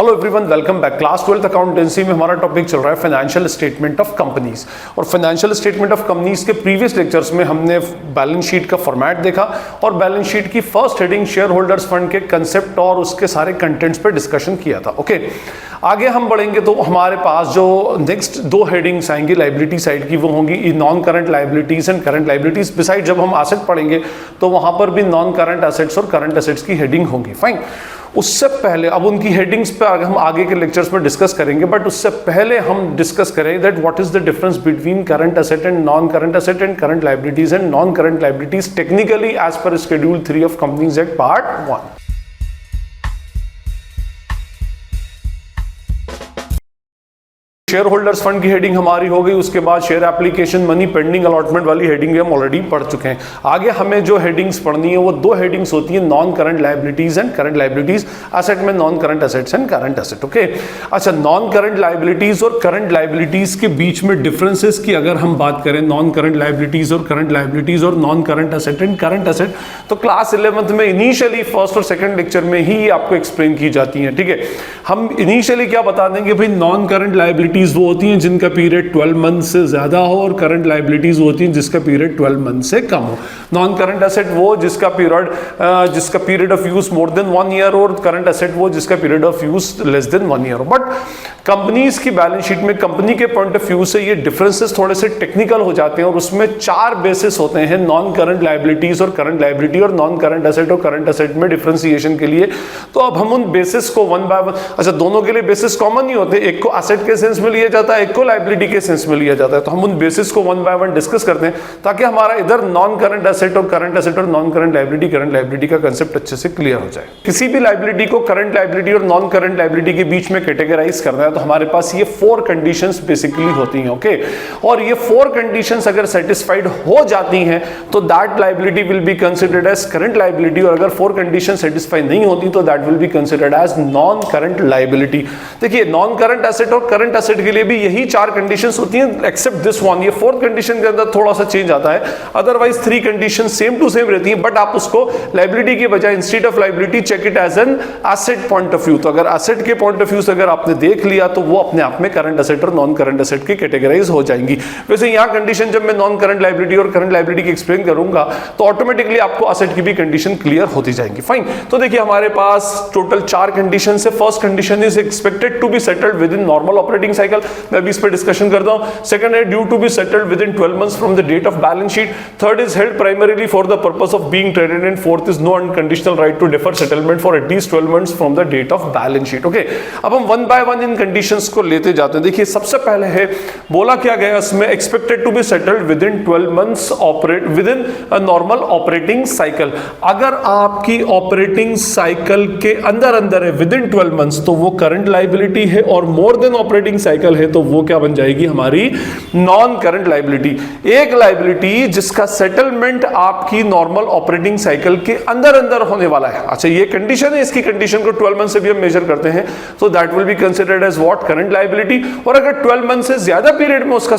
Hello everyone, welcome back. Class 12th accountancy में हमारा topic चल रहा है फाइनेंशियल स्टेटमेंट ऑफ कंपनीज। और फाइनेंशियल स्टेटमेंट ऑफ कंपनीज के प्रीवियस लेक्चर्स में हमने बैलेंस शीट का फॉर्मेट देखा और बैलेंस शीट की first heading share holders fund के कंसेप्ट और उसके सारे कंटेंट्स पे डिस्कशन किया था। ओके, आगे हम बढ़ेंगे तो हमारे पास जो नेक्स्ट दो हेडिंग्स आएंगी लाइबिलिटी साइड की, वो होंगी non current liabilities and current liabilities. Beside जब हम एसेट पढ़ेंगे तो वहां पर भी नॉन करंट एसेट्स और करंट एसेट्स की हेडिंग होंगी। फाइन, उससे पहले अब उनकी हेडिंग्स पे हम आगे के लेक्चर्स में डिस्कस करेंगे, बट उससे पहले हम डिस्कस करें that what is the difference between current asset and non current asset and current liabilities and non current liabilities technically as per schedule 3 of companies act part 1। Share holders fund की heading हमारी हो गई, उसके बाद share application money pending allotment वाली heading हम already पढ़ चुके हैं। आगे हमें जो हेडिंग्स पढ़नी है वो दो हेडिंग्स होती है, non current liabilities and current liabilities. Asset में non current assets and current asset. Okay, अच्छा, नॉन करंट लाइबिलिटीज और करंट लाइबिलिटीज के बीच में डिफरेंसेस की अगर हम बात करें, नॉन करंट लाइबिलिटीज और करंट लाइबिलिटीज और non current asset and current asset, तो क्लास 11th में इनिशियली फर्स्ट और सेकंड लेक्चर में ही आपको एक्सप्लेन की जाती है। ठीक है, हम इनिशियली क्या बता देंगे भाई, नॉन करंट लाइबिलिटीज वो होती हैं जिनका पीरियड 12 मंथ से ज्यादा हो और करंट लाइबिलिटीज होती हैं जिसका पीरियड 12 मंथ से कम हो। नॉन करंट एसेट वो जिसका period of use more than 1 year और करंट एसेट वो जिसका period of use less than 1 year. But companies की बैलेंस शीट में कंपनी के पॉइंट ऑफ व्यू से ये डिफरेंसेस थोड़े से टेक्निकल हो जाते हैं और उसमें 4 बेसिस होते हैं नॉन करंट लाइबिलिटीज और करंट लाइबिलिटी और नॉन करंट एसेट और करंट एसेट में डिफरेंशिएशन के लिए। तो अब हम उन बेसिस को वन बाय वन, अच्छा दोनों के लिए बेसिस कॉमन नहीं होते, एक को एसेट के सेंस में लिया जाता है, एक को लाइबिलिटी के सेंस में लिया जाता है। तो हम उन बेसिस को वन बाय वन डिस्कस करते हैं ताकि हमारा इधर नॉन करंट एसेट और नॉन करंट लाइबिलिटी का कंसेप्ट अच्छे से क्लियर हो जाए। किसी भी लाइबिलिटी को करंट लाइबिलिटी और नॉन करंट लाइबिलिटी के बीच में कैटेगराइज करना है तो हमारे पास ये 4 कंडीशंस बेसिकली होती हैं। ओके, और ये 4 कंडीशंस अगर सेटिस्फाइड हो जाती हैं तो that liability will be considered as current liability, और अगर 4 कंडीशन सेटिस्फाई नहीं होती तो that will be considered as non current liability. देखिए, नॉन करंट एसेट और करंट एसेट के लिए भी यही 4 कंडीशंस होती हैं एक्सेप्ट दिस वन। ये 4th कंडीशन के अंदर थोड़ा सा चेंज आता है, otherwise 3 condition same to same रहती हैं, बट आप उसको लाइबिलिटी के बजाय instead of liability check it as an asset point of view. तो अगर एसेट के पॉइंट ऑफ व्यू से अगर आपने देख लिया तो वो अपने आप में करंट एसेट और नॉन करंट एसेट की कैटेगराइज हो जाएंगी। वैसे यहां कंडीशन जब मैं नॉन करंट लाइबिलिटी और करंट लाइबिलिटी की एक्सप्लेन करूंगा तो ऑटोमेटिकली आपको एसेट की भी कंडीशन क्लियर होती जाएंगी। फाइन, तो देखिए हमारे पास टोटल 4 कंडीशन है। First condition is expected to be settled within normal operating cycle, मैं भी इस पर डिस्कशन करता हूं। सेकंड है due to be settled within 12 months from the date of balance sheet. Third is held primarily for the purpose of being traded, and fourth is no unconditional right to defer settlement for at least 12 months from the date of balance sheet. Okay, अब हम one by one in conditions को लेते जाते हैं। देखिए, सबसे पहले है बोला क्या गया इसमें, expected to be settled within 12 months operate within a normal operating cycle. अगर आपकी ऑपरेटिंग साइकिल के अंदर है विद इन 12 मंथ्स तो वो करंट लाइबिलिटी है, और मोर देन ऑपरेटिंग साइकिल है तो वो क्या बन जाएगी, हमारी नॉन करंट लाइबिलिटी। एक लाइबिलिटी जिसका सेटलमेंट आपकी नॉर्मल ऑपरेटिंग साइकिल के अंदर होने वाला है। अच्छा, ये कंडीशन है, इसकी कंडीशन को 12 मंथ से भी हम मेजर करते हैं तो that will be considered as what, current liability. और अगर 12 मंथ से ज्यादा पीरियड में उसका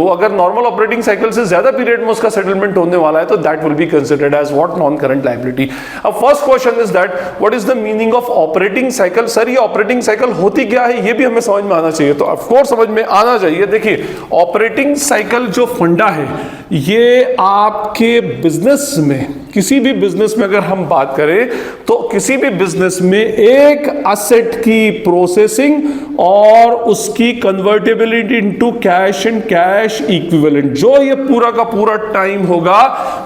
अगर नॉर्मल ऑपरेटिंग साइकिल से ज्यादा पीरियड में उसका सेटलमेंट होने वाला है तो that will be considered as what, non current liability. अब first question is that what is the meaning of operating cycle. Sir, ये ऑपरेटिंग साइकिल होती क्या है ये भी हमें समझ में आना चाहिए। तो ऑफ कोर्स समझ में आना चाहिए। देखिए, ऑपरेटिंग साइकिल जो फंडा है ये आपके बिजनेस में, किसी भी बिजनेस में अगर हम बात करें तो किसी भी बिजनेस में एक एसेट की प्रोसेसिंग और उसकी convertibility into cash and cash equivalent, जो ये पूरा का पूरा टाइम होगा,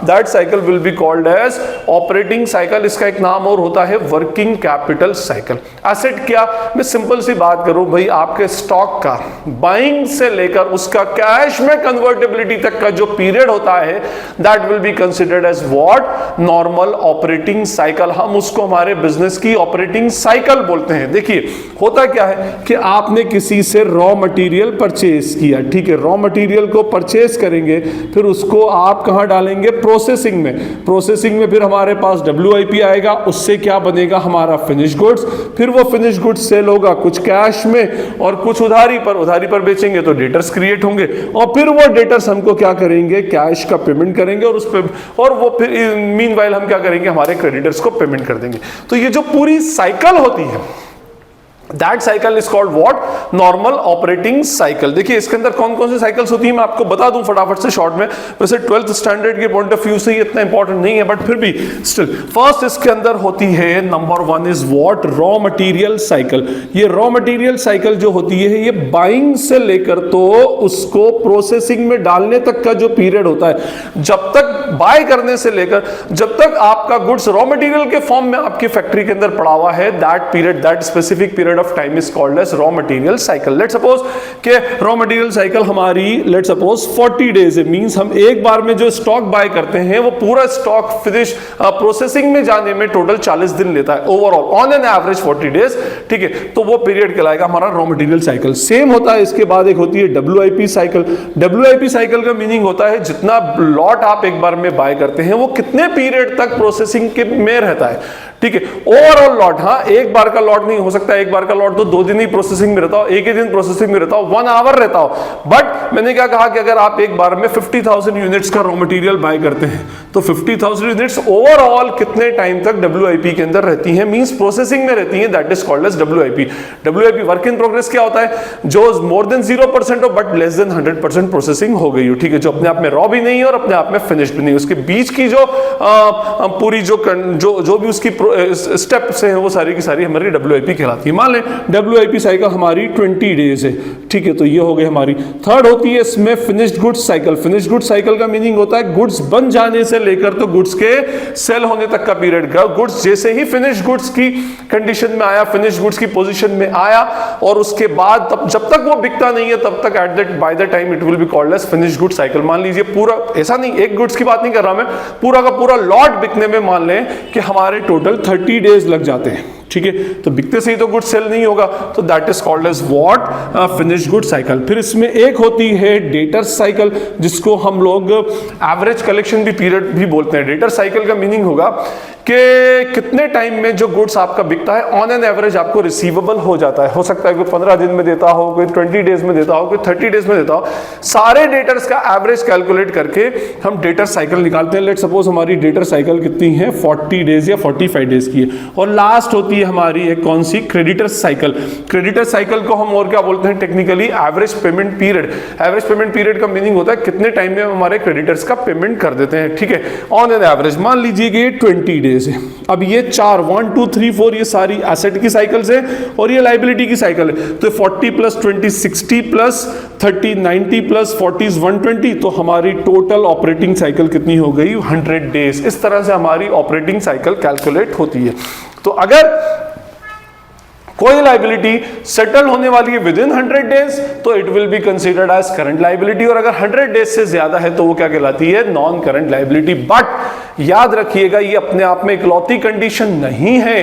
that cycle will be called as operating cycle. इसका एक नाम और होता है वर्किंग कैपिटल साइकिल। एसेट क्या, मैं सिंपल सी बात करूं भाई, आपके स्टॉक का बाइंग से लेकर उसका कैश में कन्वर्टेबिलिटी तक का जो पीरियड होता है that will be considered as what, normal operating cycle. हम उसको हमारे बिजनेस की ऑपरेटिंग साइकिल बोलते हैं। देखिए, होता क्या है कि आपने किसी से रॉ मटेरियल परचेज किया, ठीक है, रॉ मटेरियल को परचेज करेंगे, फिर उसको आप कहां डालेंगे, प्रोसेसिंग में। प्रोसेसिंग में फिर हमारे पास WIP आएगा, उससे क्या बनेगा, हमारा फिनिश गुड्स। फिर वो फिनिश गुड्स सेल होगा कुछ कैश में और कुछ उधारी पर बेचेंगे तो डेटर्स क्रिएट होंगे, और फिर वो डेटर्स हमको क्या करेंगे, कैश का पेमेंट करेंगे, और उस पे और वो फिर मीनवाइल हम क्या करेंगे, हमारे क्रेडिटर्स को पेमेंट कर देंगे। तो ये जो पूरी साइकिल होती है that cycle is called what, normal operating cycle. देखिए इसके अंदर कौन कौन सी साइकिल्स होती है मैं आपको बता दूं फटाफट से शॉर्ट में। वैसे 12th स्टैंडर्ड के पॉइंट ऑफ व्यू से ये इतना इंपॉर्टेंट नहीं है, बट फिर भी स्टिल फर्स्ट इसके अंदर होती है number 1 is what, raw material cycle. ये रॉ मटेरियल साइकिल जो होती है ये बाइंग से लेकर तो उसको प्रोसेसिंग में डालने तक का जो पीरियड होता है, जब तक बाय करने से लेकर जब तक आपका गुड्स रॉ मटेरियल के फॉर्म में आपकी फैक्ट्री के अंदर पड़ा हुआ है, that period, that specific period of time is called as raw material cycle. Let's suppose कि raw material cycle हमारी let's suppose 40 days है, means हम एक बार में जो स्टॉक बाय करते हैं वो पूरा स्टॉक फिनिश प्रोसेसिंग में जाने में टोटल 40 दिन लेता है overall, on an average 40 days, ठीक है। तो वो पीरियड कहलाएगा हमारा रॉ मटेरियल साइकिल। सेम होता है इसके बाद एक होती है WIP साइकिल। WIP साइकिल का मीनिंग होता है जितना लॉट आप एक बार में बाय करते हैं वो कितने पीरियड तक प्रोसेसिंग के में रहता है, ठीक है। ओवरऑल लॉट, हाँ एक बार का लॉट नहीं हो सकता, एक बार का लॉट तो 2 दिन ही प्रोसेसिंग में रहता हो, एक ही दिन प्रोसेसिंग में रहता हो, 1 आवर रहता हो। बट मैंने क्या कहा कि अगर आप एक बार में 50,000 यूनिट्स का रॉ मटेरियल बाय करते हैं तो 50,000 यूनिट्स ओवरऑल कितने टाइम तक WIP के अंदर रहती हैं, मींस प्रोसेसिंग में रहती हैं, that is called as WIP। WIP work in progress क्या होता है, जो मोर देन 0% हो बट लेस देन 100% प्रोसेसिंग हो गई हो, ठीक है, जो अपने आप में रॉ भी नहीं है और अपने आप में फिनिश्ड भी नहीं, उसके बीच की जो पूरी जो भी उसकी स्टेप्स हैं वो सारी की सारी हमारी WIP कहलाती है। मान लें WIP साइकिल हमारी 20 डेज है, ठीक है, तो ये हो गई हमारी। थर्ड होती है इसमें finished goods cycle. Finished goods cycle का मीनिंग होता है गुड्स बन जाने से लेकर तो गुड्स के सेल होने तक का पीरियड का। गुड्स जैसे ही फिनिश्ड गुड्स की कंडीशन में आया, फिनिश्ड गुड्स की पोजीशन में आया और उसके बाद तब जब तक वो बिकता नहीं है तब तक at that by the time it will be called as finished goods cycle. मान लीजिए पूरा, ऐसा नहीं एक गुड्स की बात नहीं कर रहा मैं, पूरा का पूरा लॉट बिकने में मान लें कि हमारे टोटल 30 डेज लग जाते हैं, ठीक है, तो बिकते से ही तो गुड सेल नहीं होगा, तो that is called as what, finished good cycle. फिर इसमें एक होती है डेटर्स साइकिल, जिसको हम लोग एवरेज कलेक्शन भी पीरियड भी बोलते हैं। डेटर साइकिल का मीनिंग होगा कि कितने टाइम में जो गुड्स आपका बिकता है ऑन एन एवरेज आपको रिसीवेबल हो जाता है। हो सकता है कोई 15 दिन में देता हो, कोई 20 डेज में देता हो, कोई 30 डेज में देता हो। सारे डेटर्स का एवरेज कैलकुलेट करके हम डेटर साइकिल निकालते हैं। लेट सपोज हमारी डेटर साइकिल कितनी है, 40 डेज या 45 डेज की है। और लास्ट होती है हमारी एक कौन सी, क्रेडिटर साइकिल। क्रेडिटर साइकिल को हम और क्या बोलते हैं technically, average payment period. Average payment period का मीनिंग होता है कितने टाइम में हमारे क्रेडिटर्स का पेमेंट कर देते हैं, ठीक है, ऑन एन एवरेज। मान लीजिए कि 20 डेज है। अब ये 4 1 2 3 4 ये सारी एसेट की साइकिल्स है और ये लायबिलिटी की साइकिल है। तो 40 प्लस 20 60 प्लस 30 90 प्लस 40 120, तो हमारी टोटल ऑपरेटिंग साइकिल कितनी हो गई, 100 डेज। इस तरह से हमारी ऑपरेटिंग साइकिल कैलकुलेट होती है। तो अगर कोई लाइबिलिटी सेटल होने वाली है विद इन 100 डेज तो it will be considered as current liability, और अगर 100 डेज से ज्यादा है तो वो क्या कहलाती है, नॉन करंट लाइबिलिटी। बट याद रखिएगा ये अपने आप में इकलौती कंडीशन नहीं है।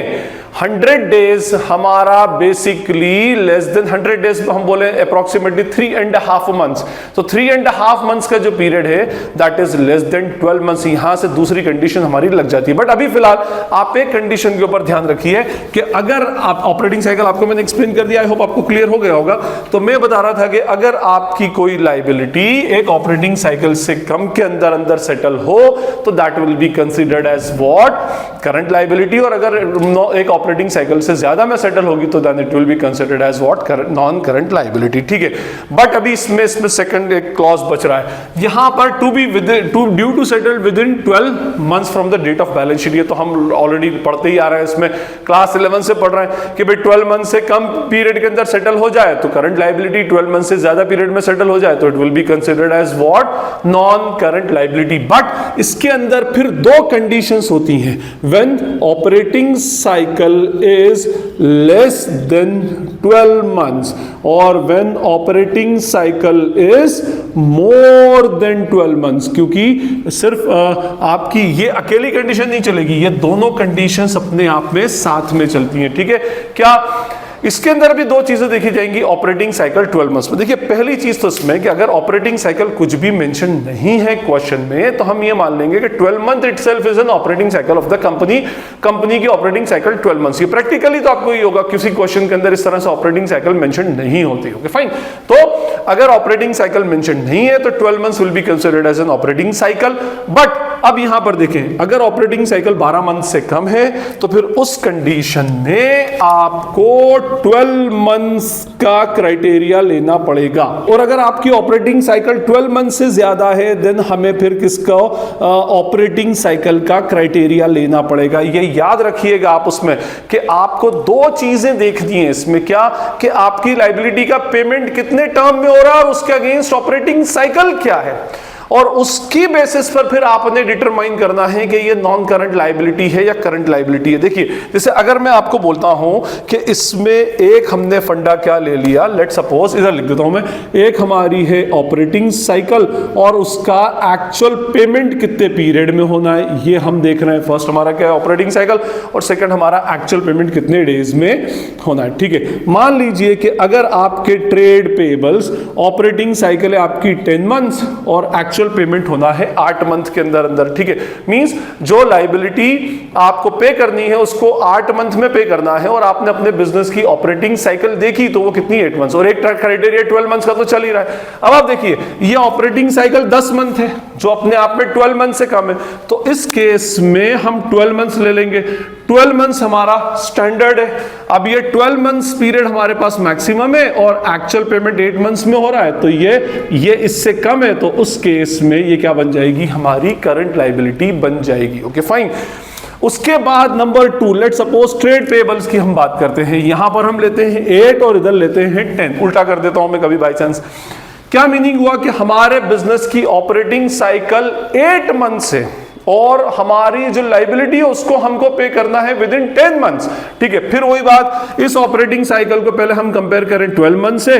100 डेज हमारा बेसिकली लेस देन 100 डेज हम बोले अप्रोक्सीमेटली 3.5 मंथ्स, तो 3.5 मंथ्स का जो पीरियड है that is less than 12 months. यहां से दूसरी कंडीशन हमारी लग जाती है। बट अभी फिलहाल आप एक कंडीशन के ऊपर ध्यान रखिए कि अगर आप ऑपरेटिंग साइकिल आपको मैंने एक्सप्लेन कर दिया, आई होप आपको क्लियर हो गया होगा। तो मैं बता रहा था कि अगर आपकी कोई लाइबिलिटी एक ऑपरेटिंग साइकिल से कम के अंदर अंदर सेटल हो तो that will be considered as what, current liability, और अगर एक ऑपरेटिंग साइकिल से ज्यादा में सेटल होगी तो then it will be considered as what, non current liability, ठीक है। बट अभी इसमें सेकंड एक क्लॉज बच रहा है यहां पर, to be due to settle within 12 months from the date of balance sheet. ये तो हम ऑलरेडी पढ़ते ही आ रहे हैं, इसमें क्लास 11 से पढ़ रहे हैं कि भाई 12 मंथ से कम पीरियड के अंदर सेटल हो जाए तो करंट लाइबिलिटी, 12 मंथ से ज्यादा पीरियड में सेटल हो जाए तो it will be considered as what, non current liability. But इसके अंदर फिर दो कंडीशंस होती हैं, when operating cycle is less than 12 months और when operating cycle is more than 12 months। क्योंकि सिर्फ आपकी ये अकेली कंडीशन नहीं चलेगी, ये दोनों कंडीशंस अपने आप में साथ में चलती हैं, ठीक है। क्या इसके अंदर भी दो चीजें देखी जाएंगी ऑपरेटिंग साइकिल 12 मंथ्स में। देखिए पहली चीज तो इसमें कि अगर ऑपरेटिंग साइकिल कुछ भी मेंशन नहीं है क्वेश्चन में तो हम ये मान लेंगे कि 12 month itself is an operating cycle of the company की ऑपरेटिंग साइकिल 12 मंथ्स। ये प्रैक्टिकली तो आपको ये होगा, किसी क्वेश्चन के अंदर इस तरह से ऑपरेटिंग साइकिल मेंशन नहीं होती होगी, फाइन। तो अगर ऑपरेटिंग साइकिल मेंशन नहीं है तो 12 months will be considered as an operating cycle. But अब यहां पर देखें, अगर ऑपरेटिंग साइकिल 12 मंथ से कम है तो फिर उस कंडीशन में आपको 12 मंथ्स का क्राइटेरिया लेना पड़ेगा। और अगर आपकी ऑपरेटिंग साइकिल 12 मंथ से ज्यादा है देन हमें फिर किसका ऑपरेटिंग साइकिल का क्राइटेरिया लेना पड़ेगा। ये याद रखिएगा आप उसमें कि आपको दो चीजें देखनी है इसमें, क्या कि आपकी लायबिलिटी का पेमेंट कितने टर्म में हो रहा है और उसके अगेंस्ट ऑपरेटिंग साइकिल क्या है, और उसकी बेसिस पर फिर आपने डिटरमाइन करना है कि ये नॉन करंट लायबिलिटी है या करंट लायबिलिटी है। देखिए, जैसे अगर मैं आपको बोलता हूं कि इसमें एक हमने फंडा क्या ले लिया, लेट सपोज, इधर लिख देता हूं मैं, एक हमारी है ऑपरेटिंग साइकिल और उसका एक्चुअल पेमेंट कितने पीरियड में होना है ये हम देख रहे हैं। फर्स्ट हमारा क्या है, ऑपरेटिंग साइकिल, और सेकंड हमारा एक्चुअल पेमेंट कितने डेज में होना है। ठीक है, मान लीजिए कि अगर आपके ट्रेड पेबल्स ऑपरेटिंग साइकिल है आपकी 10 मंथ्स और एक्चुअल पेमेंट होना है 8 मंथ के अंदर अंदर। ठीक है, मींस जो लायबिलिटी आपको पे करनी है उसको 8 मंथ में पे करना है, और आपने अपने बिजनेस की ऑपरेटिंग साइकिल देखी तो वो कितनी 8 मंथ्स, और एक क्राइटेरिया 12 मंथ्स का तो चल ही रहा है। अब आप देखिए, ये ऑपरेटिंग साइकिल 10 मंथ है जो अपने आप में 12 मंथ से कम है, तो इस केस में हम 12 मंथ्स ले लेंगे। 12 मंथ्स हमारा स्टैंडर्ड है। अब ये 12 मंथ्स पीरियड हमारे पास मैक्सिमम है और एक्चुअल पेमेंट 8 मंथ्स में हो रहा है, तो ये इससे कम है, तो उस केस में ये क्या बन जाएगी, हमारी करंट लायबिलिटी बन जाएगी। Okay fine. उसके बाद number 2, let suppose trade payables की हम बात करते हैं। यहां पर हम लेते हैं 8 और इधर लेते हैं 10, उल्टा कर देता हूं मैं कभी बाई चांस। क्या मीनिंग हुआ कि हमारे बिजनेस की ऑपरेटिंग साइकिल 8 मंथ से और हमारी जो लायबिलिटी है उसको हमको पे करना है विद इन 10 मंथ्स। ठीक है, फिर वही बात, इस ऑपरेटिंग साइकिल को पहले हम कंपेयर करें 12 मंथ से,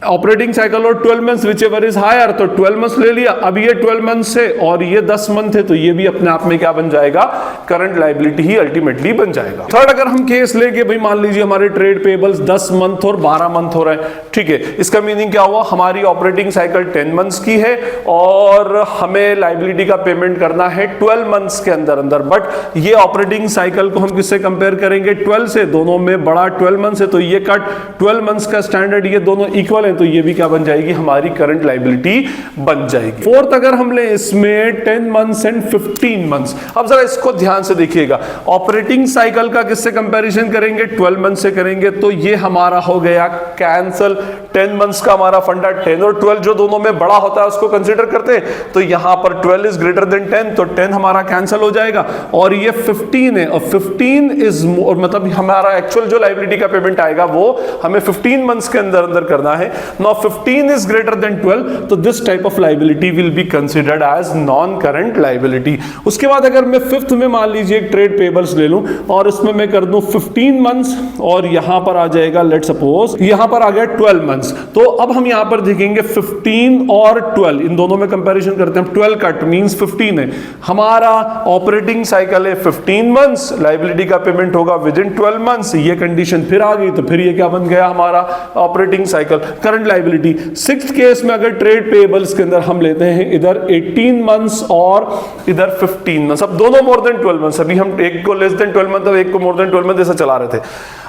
ऑपरेटिंग साइकिल और 12 months whichever is higher, तो 12 मंथ्स ले लिया। अब ये 12 मंथ से और ये 10 मंथ है, तो ये भी अपने आप में क्या बन जाएगा, करंट लायबिलिटी ही अल्टीमेटली बन जाएगा। थर्ड, अगर हम केस लेंगे, भाई मान लीजिए हमारे ट्रेड पेबल्स 10 मंथ और 12 मंथ हो रहे हैं। ठीक है, इसका मीनिंग क्या हुआ, हमारी ऑपरेटिंग साइकिल 10 मंथ्स की है और हमें लायबिलिटी का पेमेंट करना है 12 मंथ्स के अंदर अंदर। बट ये ऑपरेटिंग साइकिल को हम किससे कंपेयर करेंगे, 12 से, दोनों में बड़ा 12 मंथ्स है, तो ये कट 12 मंथ्स का स्टैंडर्ड, ये दोनों इक्वल है, तो ये भी क्या बन जाएगी, हमारी करंट लायबिलिटी बन जाएगी। फोर्थ, अगर हम ले इसमें 10 मंथ्स एंड 15 मंथ्स। अब जरा इसको ध्यान से देखिएगा, ऑपरेटिंग साइकिल का किससे कंपैरिजन करेंगे, 12 मंथ से करेंगे, तो ये हमारा हो गया कैंसल। 10 मंथ्स का हमारा फंडा, 10 और 12 जो दोनों में बड़ा होता है उसको कंसीडर करते हैं, तो यहां पर 12 इज ग्रेटर देन 10, तो 10 हमारा कैंसिल हो जाएगा, और ये 15 है, और 15 इज मतलब हमारा एक्चुअल जो लायबिलिटी का पेमेंट आएगा वो हमें 15 मंथ्स के अंदर अंदर करना है। Now 15 is greater than 12, तो this type of liability will be considered as non-current liability। उसके बाद अगर मैं 5th में मान लीजिए एक ट्रेड पेबल्स ले लूं और इसमें मैं कर दूं 15 मंथ्स और यहां पर आ जाएगा, लेट सपोज यहां पर आ गया 12 मंथ्स, तो अब हम यहां पर देखेंगे 15 और 12, इन दोनों में कंपैरिजन करते हैं। 12 कट मींस 15 है, हमारा ऑपरेटिंग साइकिल है 15 मंथ्स, लायबिलिटी का पेमेंट होगा विद इन 12 मंथ्स, ये कंडीशन फिर आ गई, तो फिर ये क्या बन गया, हमारा operating cycle current liability. 6th case में अगर ट्रेड पेबल्स के अंदर हम लेते हैं इधर 18 मंथ्स और इधर 15 मंथ्स, अब दोनों मोर देन 12 मंथ्स, अभी हम एक को लेस देन 12 मंथ और एक को मोर देन 12 मंथ ऐसा चला रहे थे।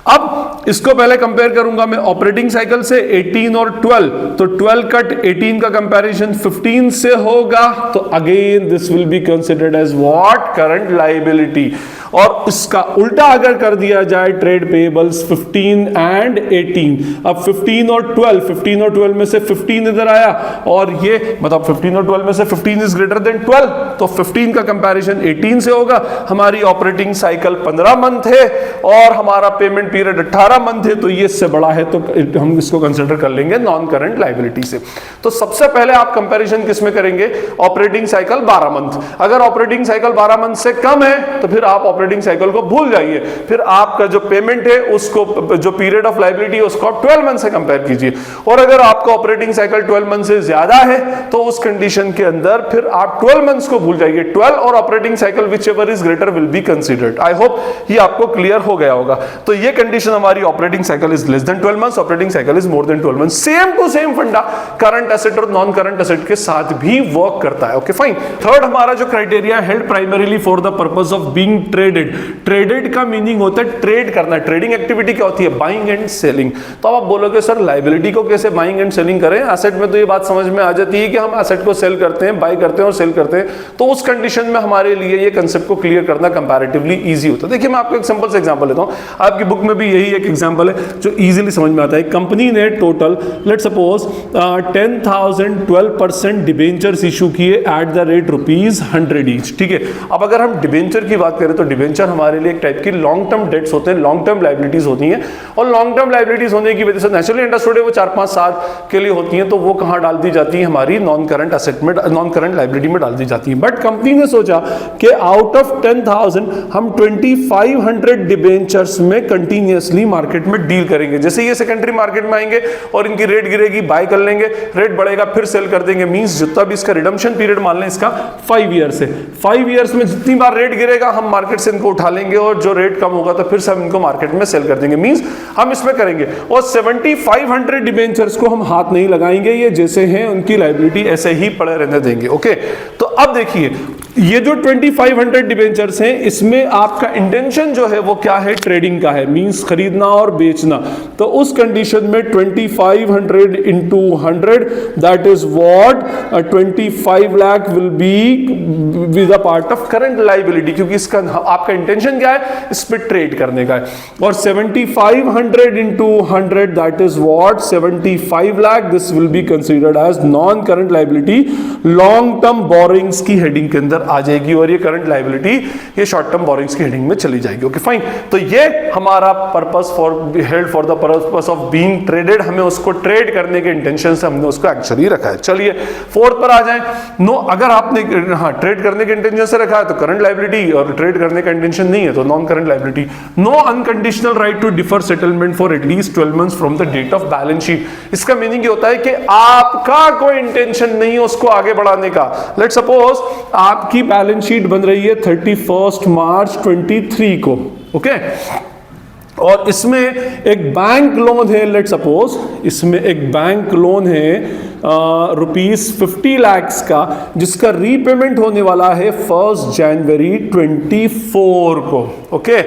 अब इसको पहले कंपेयर करूंगा मैं ऑपरेटिंग साइकिल से 18 और 12, तो 12 कट 18 का कंपैरिजन 15 से होगा, तो again this will be considered as what, current liability. और इसका उल्टा अगर कर दिया जाए ट्रेड पेबल्स 15 एंड 18, अब 15 और 12 में से 15 इधर आया और ये मतलब 15 और 12 में से 15 इज ग्रेटर देन 12, तो 15 का कंपैरिजन 18 से होगा। हमारी ऑपरेटिंग साइकिल 15 मंथ है और हमारा पेमेंट पीरियड 18 मंथ है, तो ये इससे बड़ा है, तो हम इसको कंसिडर कर लेंगे नॉन करंट लायबिलिटी से। तो सबसे पहले आप कंपैरिजन किस में करेंगे, ऑपरेटिंग साइकिल 12 मंथ। अगर ऑपरेटिंग साइकिल 12 मंथ से कम है तो फिर आप ऑपरेटिंग साइकिल को भूल जाइए, फिर आपका जो पेमेंट है उसको, जो पीरियड ऑफ लायबिलिटी है उसको 12 मंथ से कंपेयर कीजिए। और अगर आपका ऑपरेटिंग साइकिल 12 मंथ से ज्यादा है तो उस कंडीशन के अंदर फिर आप 12 मंथ्स को भूल जाइए, 12 और operating cycle which ever is greater will be considered. I hope ये आपको क्लियर हो गया होगा। तो ये कंडीशन हमारी operating cycle is less than 12 months, operating cycle is more than 12 months. Same to same फंडा करंट एसेट और नॉन करंट एसेट के साथ भी वर्क करता है। Okay fine. थर्ड हमारा जो criteria held primarily for the purpose of being traded. Traded का मीनिंग होता है ट्रेड करना। ट्रेडिंग एक्टिविटी क्या होती है? Buying and selling. तो आप बोलोगे सर लायबिलिटी को कैसे बाइंग एंड सेलिंग करें? एसेट में तो ये बात समझ में आ जाती है कि हम एसेट को सेल करते हैं, बाय करते हैं और सेल करते हैं। तो उस कंडीशन में हमारे लिए ये कंसेप्ट को क्लियर करना कंपैरेटिवली इजी होता है। देखिए मैं आपको एक सिंपल से एग्जांपल लेता हूं, आपकी बुक में भी यही एक एग्जांपल है जो इजीली समझ में आता है। कंपनी ने total let's suppose 10,000 12% debentures issue किए एट द रेट ₹100 ईच। ठीक है, अब अगर हम डिबेंचर की बात करें तो डिबेंचर हमारे लिए एक टाइप की लॉन्ग टर्म डेट्स होते हैं, लॉन्ग टर्म लायबिलिटीज होती हैं, और लॉन्ग टर्म लायबिलिटीज होने की वजह से नेचुरली अंडरस्टूड है वो 4-5 साल के लिए होती हैं, तो वो कहां डाल दी जाती है? हमारी नॉन करंट एसेट में, नॉन करंट लायबिलिटी में डाल दी जाती है। बट कंपनी ने सोचा कि आउट ऑफ 10,000 हम 2500 डिबेंचर्स में कंटिन्यूअसली मार्केट में डील करेंगे। जैसे ये सेकेंडरी मार्केट में आएंगे और इनकी रेट गिरेगी, बाय कर लेंगे, रेट बढ़ेगा फिर सेल कर देंगे। मींस जितना भी इसका रिडम्पशन पीरियड मान लें इसका 5 ईयर्स है, 5 ईयर्स में जितनी बार रेट गिरेगा हम मार्केट से इनको उठा लेंगे, और जो रेट कम होगा तो फिर से हम इनको मार्केट में सेल कर देंगे। मींस हम इसमें करेंगे, और 7500 डिबेंचर्स को हम हाथ नहीं लगाएंगे, ये जैसे हैं उनकी लायबिलिटी ऐसे ही पड़े रहने देंगे। ओके, तो अब देखिए ये जो 2500 डिबेंचर्स हैं इसमें आपका इंटेंशन जो है वो क्या है? ट्रेडिंग का है, मींस खरीदना और बेचना। तो उस कंडीशन में 2500 into 100 that is what 25 lakh will be with a part of current liability, क्योंकि इसका आपका इंटेंशन क्या है? इस पे ट्रेड करने का है। और 7500 into 100 that is what 75 lakh, this will be considered as non current liability, long term borrowings की हेडिंग के अंदर आ जाएगी, और ये करंट लायबिलिटी ये शॉर्ट टर्म बोरिंग्स की हेडिंग में चली जाएगी। Okay fine. तो ये हमारा purpose for held for the purpose of being traded, हमें उसको ट्रेड करने के इंटेंशन से हमने उसको एक्चुअली रखा है। चलिए फोर्थ पर आ जाएं। नो, अगर आपने ट्रेड करने के इंटेंशन से रखा है तो करंट लायबिलिटी, और ट्रेड करने का इंटेंशन नहीं है तो non current liability. No unconditional right to defer settlement for at least 12 months from the date of balance sheet. इसका मीनिंग ये होता है कि आपका कोई इंटेंशन नहीं है उसको आगे बढ़ाने का। लेट्स सपोज आपकी बैलेंस शीट बन रही है 31 मार्च 23 को, ओके, और इसमें एक बैंक लोन है, लेट सपोज इसमें एक बैंक लोन है ₹50 लाख का, जिसका रीपेमेंट होने वाला है 1 जनवरी 24 को। ओके,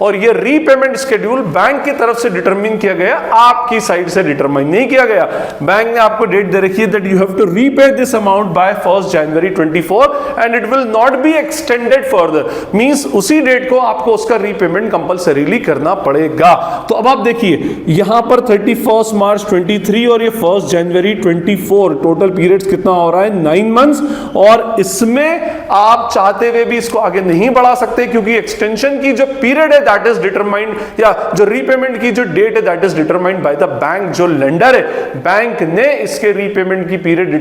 और ये रीपेमेंट शेड्यूल बैंक की तरफ से डिटरमाइन किया गया, आपकी साइड से डिटरमाइन नहीं किया गया। बैंक ने आपको डेट दे रखी है that you have to repay this amount by 1 January 24 and it will not be extended further. Means उसी डेट को आपको उसका रीपेमेंट कंपलसरीली करना पड़ेगा। तो अब आप देखिए यहां पर 31 मार्च 23 और ये 1 जनवरी 24, टोटल पीरियड्स कितना हो रहा है? 9 मंथ्स। और इसमें आप चाहते हुए भी इसको आगे नहीं बढ़ा सकते, क्योंकि एक्सटेंशन की जो पीरियड है दैट इज डिटरमाइंड, या जो रीपेमेंट की जो डेट है that is determined by the bank. जो लेंडर है, बैंक ने इसके रीपेमेंट की पीरियड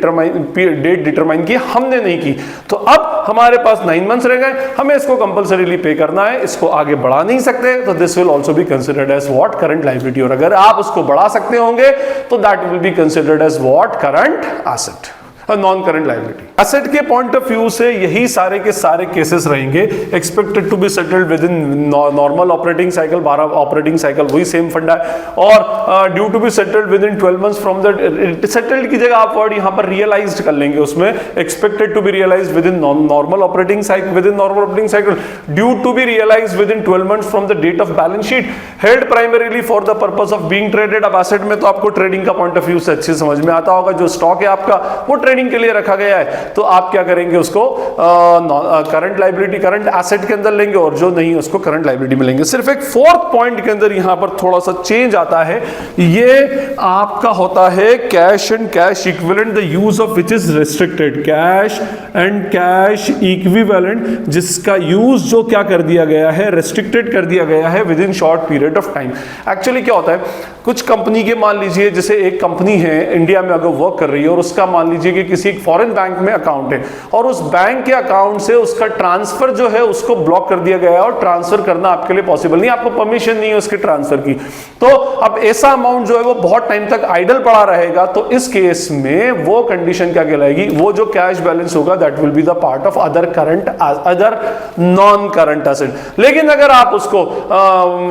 डेट डिटरमाइन की, हमने नहीं की। तो अब हमारे पास 9 मंथ्स रह गए, हमें इसको कंपलसरीली पे करना है, इसको आगे बढ़ा नहीं सकते, तो this will also be considered as what? Current liability. और अगर आप उसको बढ़ा सकते होंगे तो that will be considered as what? Current asset, non current liability. Asset के पॉइंट ऑफ व्यू से यही सारे के सारे केसेस रहेंगे। Expected to be settled within normal operating cycle, 12 operating cycle, वही सेम फंडा है। और due to be settled within 12 months from the, settled की जगह आप वर्ड यहां पर रियलाइज्ड कर लेंगे, उसमें expected to be realised within normal operating cycle, within normal operating cycle, due to be realised within 12 months from the date of balance sheet, held primarily for the purpose of being traded. अब asset में तो आपको trading का point of view से अच्छे समझ में आता होगा, जो स्टॉक है आपका वो ट्रेडिंग के लिए रखा गया है, तो आप क्या करेंगे? उसको करंट लायबिलिटी, करंट एसेट के अंदर लेंगे, और जो नहीं उसको करंट लायबिलिटी में लेंगे। सिर्फ एक फोर्थ पॉइंट के अंदर यहां पर थोड़ा सा चेंज आता है, ये आपका होता है cash and cash equivalent, the use of which is restricted. Cash and cash equivalent, जिसका यूज जो क्या कर दिया गया है? रेस्ट्रिक्टेड कर दिया गया है with in short period of time. Actually क्या होता है, कुछ कंपनी के, मान लीजिए जैसे एक कंपनी है इंडिया में अगर वर्क कर रही है, और उसका मान लीजिए कि किसी एक फॉरेन बैंक में में अकाउंट है और उस बैंक के अकाउंट से उसका ट्रांसफर जो है उसको ब्लॉक कर दिया गया है और ट्रांसफर करना आपके लिए पॉसिबल नहीं, आपको परमिशन नहीं है उसके ट्रांसफर की, तो अब ऐसा अमाउंट जो है वो बहुत टाइम तक आइडल पड़ा रहेगा, तो इस केस में वो कंडीशन क्या कहलाएगी, वो जो कैश बैलेंस होगा that will be the part of other non current asset. लेकिन अगर आप उसको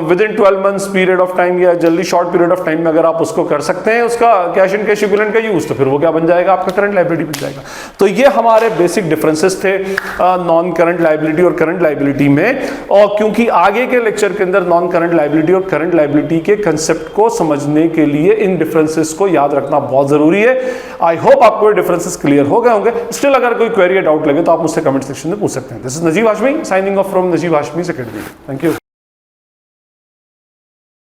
with in 12 months period of time या जल्दी शॉर्ट पीरियड ऑफ टाइम में अगर आप उसको कर सकते हैं उसका कैश एंड कैश इक्विवेलेंट का यूज, तो फिर वो क्या बन जाएगा, आपका करंट लायबिलिटी बन जाएगा। तो ये हमारे बेसिक डिफरेंसेस थे नॉन करंट लायबिलिटी और करंट लायबिलिटी में, और क्योंकि आगे के लेक्चर के अंदर नॉन करंट लायबिलिटी और करंट लायबिलिटी के कंसेप्ट को समझने के लिए इन डिफरेंसेस को याद रखना बहुत जरूरी है। आई होप आपको ये डिफरेंसेस क्लियर हो गए होंगे। स्टिल अगर कोई क्वेरी या डाउट लगे तो आप मुझसे कमेंट सेक्शन में पूछ सकते हैं। This is Najeeb Hashmi signing off from Najeeb Hashmi academy. Thank you.